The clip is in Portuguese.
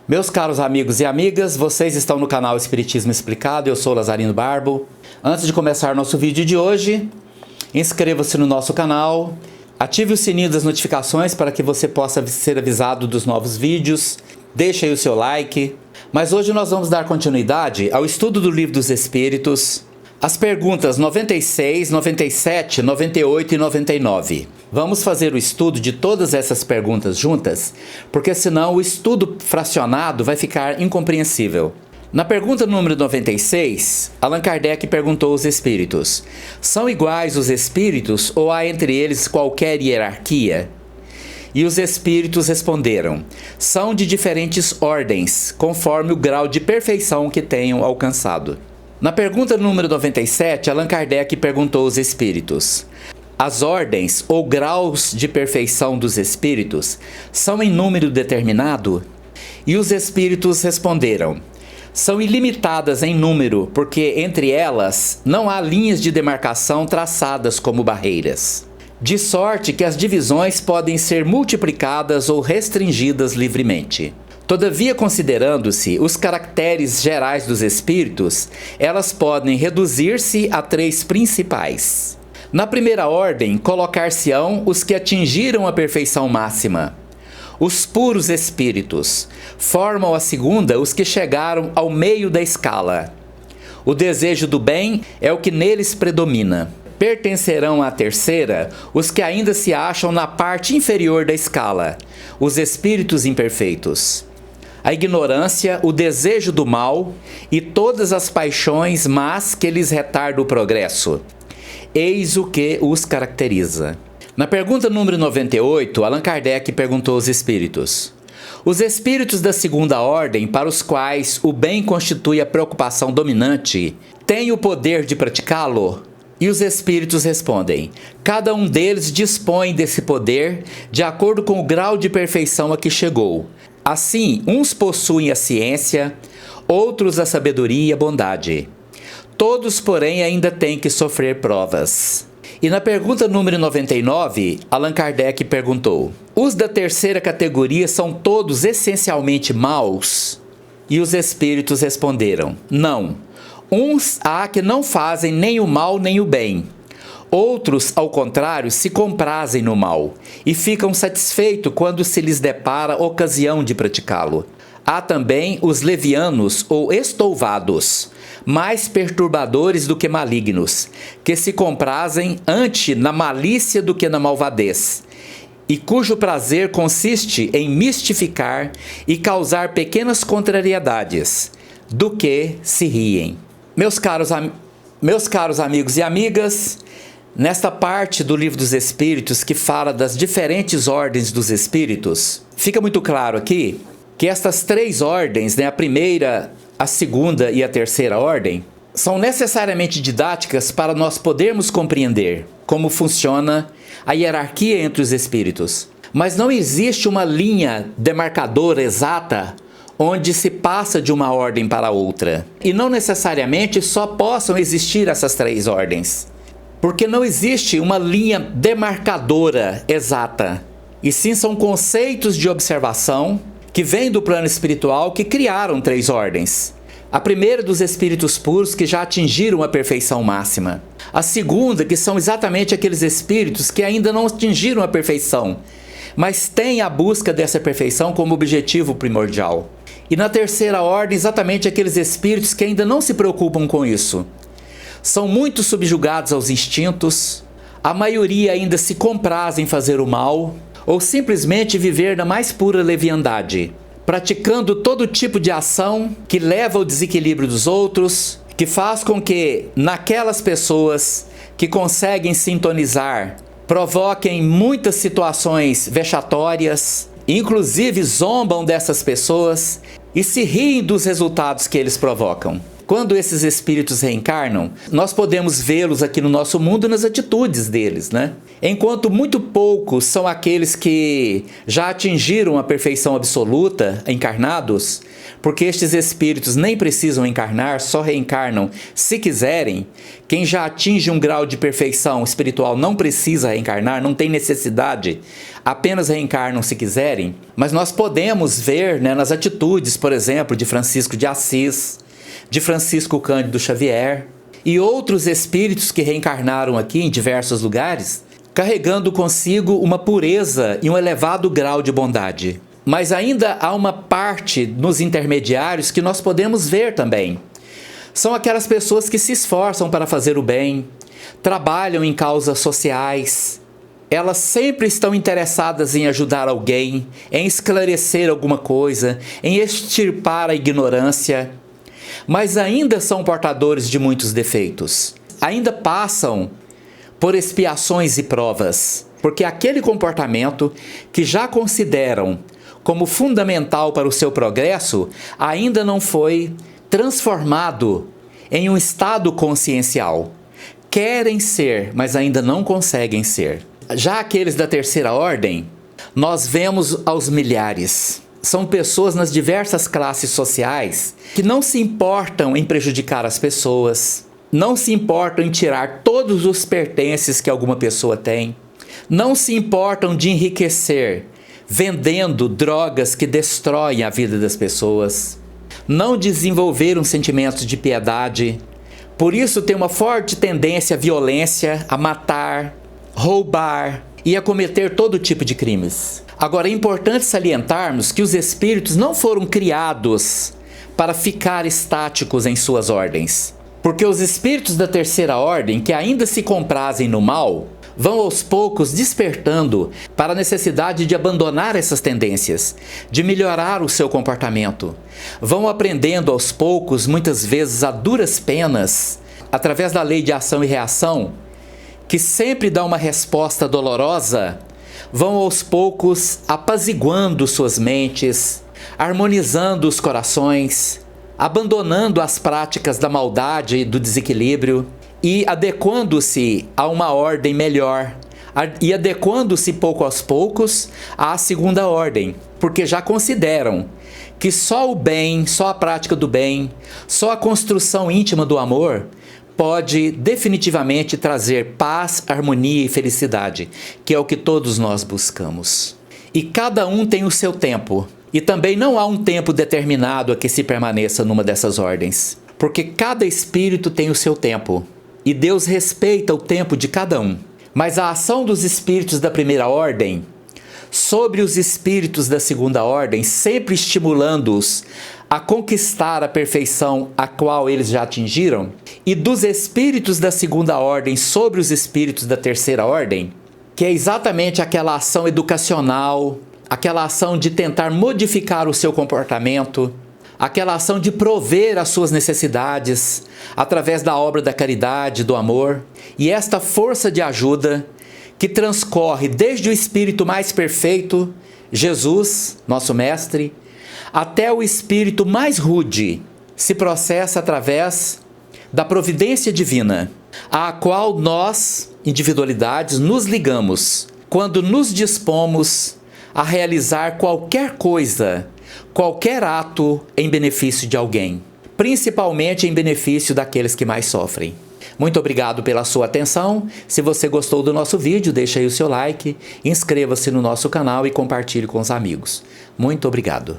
Meus caros amigos e amigas, vocês estão no canal Espiritismo Explicado, eu sou Lazarino Barbo. Antes de começar nosso vídeo de hoje, inscreva-se no nosso canal, ative o sininho das notificações para que você possa ser avisado dos novos vídeos, deixe aí o seu like. Mas hoje nós vamos dar continuidade ao estudo do Livro dos Espíritos, as perguntas 96, 97, 98 e 99. Vamos fazer o estudo de todas essas perguntas juntas, porque senão o estudo fracionado vai ficar incompreensível. Na pergunta número 96, Allan Kardec perguntou aos espíritos: são iguais os espíritos ou há entre eles qualquer hierarquia? E os espíritos responderam: são de diferentes ordens, conforme o grau de perfeição que tenham alcançado. Na pergunta número 97, Allan Kardec perguntou aos espíritos: as ordens ou graus de perfeição dos espíritos são em número determinado? E os espíritos responderam: são ilimitadas em número, porque entre elas não há linhas de demarcação traçadas como barreiras, de sorte que as divisões podem ser multiplicadas ou restringidas livremente. Todavia, considerando-se os caracteres gerais dos espíritos, elas podem reduzir-se a três principais. Na primeira ordem, colocar-se-ão os que atingiram a perfeição máxima. Os puros espíritos. Formam a segunda os que chegaram ao meio da escala. O desejo do bem é o que neles predomina. Pertencerão à terceira os que ainda se acham na parte inferior da escala, os espíritos imperfeitos. A ignorância, o desejo do mal e todas as paixões más que lhes retardam o progresso. Eis o que os caracteriza. Na pergunta número 98, Allan Kardec perguntou aos espíritos: os espíritos da segunda ordem, para os quais o bem constitui a preocupação dominante, têm o poder de praticá-lo? E os espíritos respondem: cada um deles dispõe desse poder de acordo com o grau de perfeição a que chegou. Assim, uns possuem a ciência, outros a sabedoria e a bondade. Todos, porém, ainda têm que sofrer provas. E na pergunta número 99, Allan Kardec perguntou: os da terceira categoria são todos essencialmente maus? E os espíritos responderam: não. Uns há que não fazem nem o mal nem o bem. Outros, ao contrário, se comprazem no mal e ficam satisfeitos quando se lhes depara ocasião de praticá-lo. Há também os levianos ou estouvados, mais perturbadores do que malignos, que se comprazem antes na malícia do que na malvadez, e cujo prazer consiste em mistificar e causar pequenas contrariedades, do que se riem. Meus caros amigos e amigas, nesta parte do Livro dos Espíritos que fala das diferentes ordens dos espíritos, fica muito claro aqui que estas três ordens, a primeira, a segunda e a terceira ordem, são necessariamente didáticas para nós podermos compreender como funciona a hierarquia entre os espíritos. Mas não existe uma linha demarcadora exata onde se passa de uma ordem para outra. E não necessariamente só possam existir essas três ordens, porque não existe uma linha demarcadora exata. E sim, são conceitos de observação que vêm do plano espiritual que criaram três ordens. A primeira dos espíritos puros que já atingiram a perfeição máxima. A segunda, que são exatamente aqueles espíritos que ainda não atingiram a perfeição, mas têm a busca dessa perfeição como objetivo primordial. E na terceira ordem, exatamente aqueles espíritos que ainda não se preocupam com isso. São muito subjugados aos instintos, a maioria ainda se compraz em fazer o mal, ou simplesmente viver na mais pura leviandade, praticando todo tipo de ação que leva ao desequilíbrio dos outros, que faz com que naquelas pessoas que conseguem sintonizar, provoquem muitas situações vexatórias, inclusive zombam dessas pessoas e se riem dos resultados que eles provocam. Quando esses espíritos reencarnam, nós podemos vê-los aqui no nosso mundo nas atitudes deles, né? Enquanto muito poucos são aqueles que já atingiram a perfeição absoluta, encarnados, porque estes espíritos nem precisam encarnar, só reencarnam se quiserem. Quem já atinge um grau de perfeição espiritual não precisa reencarnar, não tem necessidade, apenas reencarnam se quiserem. Mas nós podemos ver, né, nas atitudes, por exemplo, de Francisco de Assis, de Francisco Cândido Xavier e outros espíritos que reencarnaram aqui em diversos lugares, carregando consigo uma pureza e um elevado grau de bondade. Mas ainda há uma parte nos intermediários que nós podemos ver também. São aquelas pessoas que se esforçam para fazer o bem, trabalham em causas sociais. Elas sempre estão interessadas em ajudar alguém, em esclarecer alguma coisa, em extirpar a ignorância, mas ainda são portadores de muitos defeitos. Ainda passam por expiações e provas, porque aquele comportamento que já consideram como fundamental para o seu progresso ainda não foi transformado em um estado consciencial. Querem ser, mas ainda não conseguem ser. Já aqueles da terceira ordem, nós vemos aos milhares. São pessoas nas diversas classes sociais que não se importam em prejudicar as pessoas, não se importam em tirar todos os pertences que alguma pessoa tem, não se importam de enriquecer vendendo drogas que destroem a vida das pessoas, não desenvolveram sentimentos de piedade, por isso tem uma forte tendência à violência, a matar, roubar e a cometer todo tipo de crimes. Agora é importante salientarmos que os espíritos não foram criados para ficar estáticos em suas ordens, porque os espíritos da terceira ordem, que ainda se comprazem no mal, vão aos poucos despertando para a necessidade de abandonar essas tendências, de melhorar o seu comportamento. Vão aprendendo aos poucos, muitas vezes a duras penas, através da lei de ação e reação, que sempre dá uma resposta dolorosa, vão aos poucos apaziguando suas mentes, harmonizando os corações, abandonando as práticas da maldade e do desequilíbrio e adequando-se a uma ordem melhor, e adequando-se pouco aos poucos à segunda ordem, porque já consideram que só o bem, só a prática do bem, só a construção íntima do amor pode definitivamente trazer paz, harmonia e felicidade, que é o que todos nós buscamos. E cada um tem o seu tempo, e também não há um tempo determinado a que se permaneça numa dessas ordens, porque cada espírito tem o seu tempo, e Deus respeita o tempo de cada um. Mas a ação dos espíritos da primeira ordem sobre os espíritos da segunda ordem, sempre estimulando-os a conquistar a perfeição a qual eles já atingiram, e dos espíritos da segunda ordem sobre os espíritos da terceira ordem, que é exatamente aquela ação educacional, aquela ação de tentar modificar o seu comportamento, aquela ação de prover as suas necessidades através da obra da caridade, do amor, e esta força de ajuda que transcorre desde o espírito mais perfeito, Jesus, nosso mestre, até o espírito mais rude, se processa através da providência divina, à qual nós, individualidades, nos ligamos quando nos dispomos a realizar qualquer coisa, qualquer ato em benefício de alguém, principalmente em benefício daqueles que mais sofrem. Muito obrigado pela sua atenção. Se você gostou do nosso vídeo, deixe aí o seu like, inscreva-se no nosso canal e compartilhe com os amigos. Muito obrigado.